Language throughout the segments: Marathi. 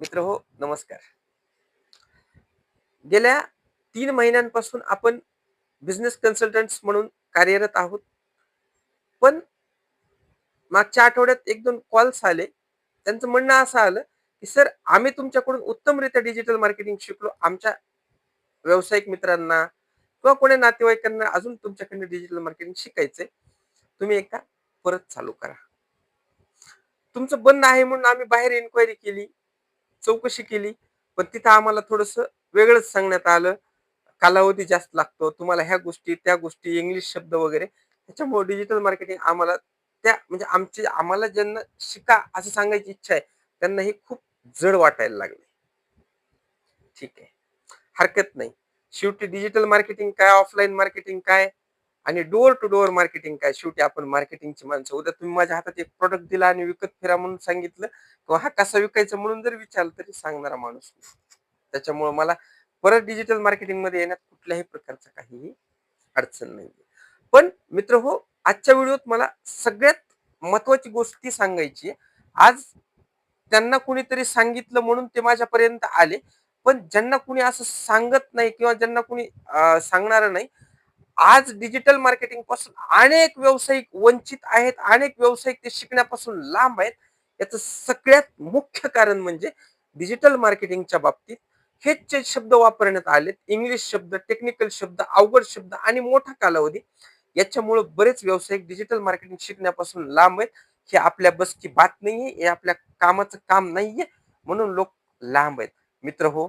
मित्र हो, नमस्कार. गेल्या 3 महिन्यांपासून आपण बिझनेस कन्सल्टंट्स म्हणून कार्यरत आहोत. पण मागच्या आठवड्यात 1-2 कॉल्स आले. त्यांचं म्हणणं असं आलं, की "सर, आम्ही तुमच्याकडून उत्तमरित्या डिजिटल मार्केटिंग शिकलो. आमच्या व्यावसायिक मित्रांना किंवा कोणी नातेवाईकांना अजून तुमच्याकडनं डिजिटल मार्केटिंग शिकायचंय. तुम्ही एकदा परत चालू करा." तुमचं बंद आहे म्हणून आम्ही बाहेर इन्क्वायरी केली, चौकशी केली. पण तिथं आम्हाला थोडंसं वेगळंच सांगण्यात आलं. कालावधी जास्त लागतो. तुम्हाला ह्या गोष्टी, त्या गोष्टी, इंग्लिश शब्द वगैरे. त्याच्यामुळे डिजिटल मार्केटिंग आम्हाला त्या म्हणजे आम्हाला ज्यांना शिका असं सांगायची इच्छा आहे, त्यांना हे खूप जड वाटायला लागले. ठीक आहे. हरकत नाही. शेवटी डिजिटल मार्केटिंग काय, ऑफलाईन मार्केटिंग काय आणि डोअर टू डोअर मार्केटिंग काय. शेवटी आपण मार्केटिंगची माणसं. उद्या तुम्ही माझ्या हातात एक प्रॉडक्ट दिला आणि विकत फिरा म्हणून सांगितलं किंवा हा कसा विकायचा म्हणून जर विचारलं तरी सांगणारा माणूस मी. त्याच्यामुळे मला परत डिजिटल मार्केटिंगमध्ये येण्यात कुठल्याही प्रकारचा काहीही अडचण नाही. पण मित्र हो, आजच्या व्हिडिओत मला सगळ्यात महत्त्वाची गोष्ट ती सांगायची आहे. आज त्यांना कुणीतरी सांगितलं म्हणून ते माझ्यापर्यंत आले. पण ज्यांना कुणी असं सांगत नाही किंवा ज्यांना कुणी सांगणारं नाही, आज डिजिटल मार्केटिंग पासून अनेक व्यावसायिक वंचित आहेत. अनेक व्यावसायिक ते शिकण्यापासून लांब आहेत. याचं सगळ्यात मुख्य कारण म्हणजे डिजिटल मार्केटिंगच्या बाबतीत हेच जे शब्द वापरण्यात आलेत, इंग्लिश शब्द, टेक्निकल शब्द, अवघड शब्द आणि मोठा कालावधी, याच्यामुळे बरेच व्यावसायिक डिजिटल मार्केटिंग शिकण्यापासून लांब आहेत. हे आपल्या बसकी बात नाहीये, हे आपल्या कामाचं काम नाहीये, म्हणून लोक लांब आहेत. मित्र हो,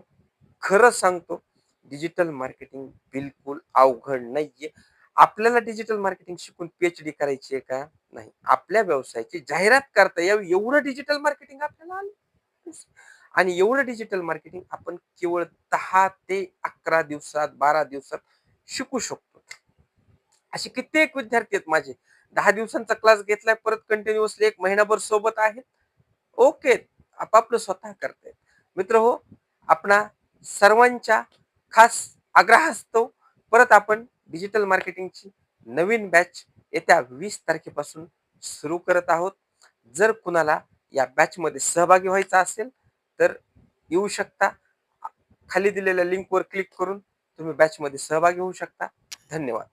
खरं सांगतो, डिजिटल मार्केटिंग बिलकुल अवघड नाहीये. आपल्याला डिजिटल मार्केटिंग शिकून पीएचडी करायची आहे का? नाही. आपल्या व्यवसायाची जाहिरात करता यावी एवढं डिजिटल मार्केटिंग आपल्याला आलं. आणि एवढं डिजिटल मार्केटिंग आपण केवळ 10 ते 11 दिवसात, 12 दिवसात शिकू शकतो. असे कित्येक विद्यार्थी आहेत माझे. 10 दिवसांचा क्लास घेतलाय, परत कंटिन्युअसली 1 महिनाभर सोबत आहेत. ओके. आपापलं स्वतः करतायत. मित्रहो, आपणा सर्वांच्या खास आग्रहास्तव परत आपण डिजिटल मार्केटिंगची नवीन बॅच येत्या 20 तारखेपासून सुरू करत आहोत. जर कुणाला या बॅचमध्ये सहभागी व्हायचं असेल, तर येऊ शकता. खाली दिलेल्या लिंकवर क्लिक करून तुम्ही बॅचमध्ये सहभागी होऊ शकता. धन्यवाद.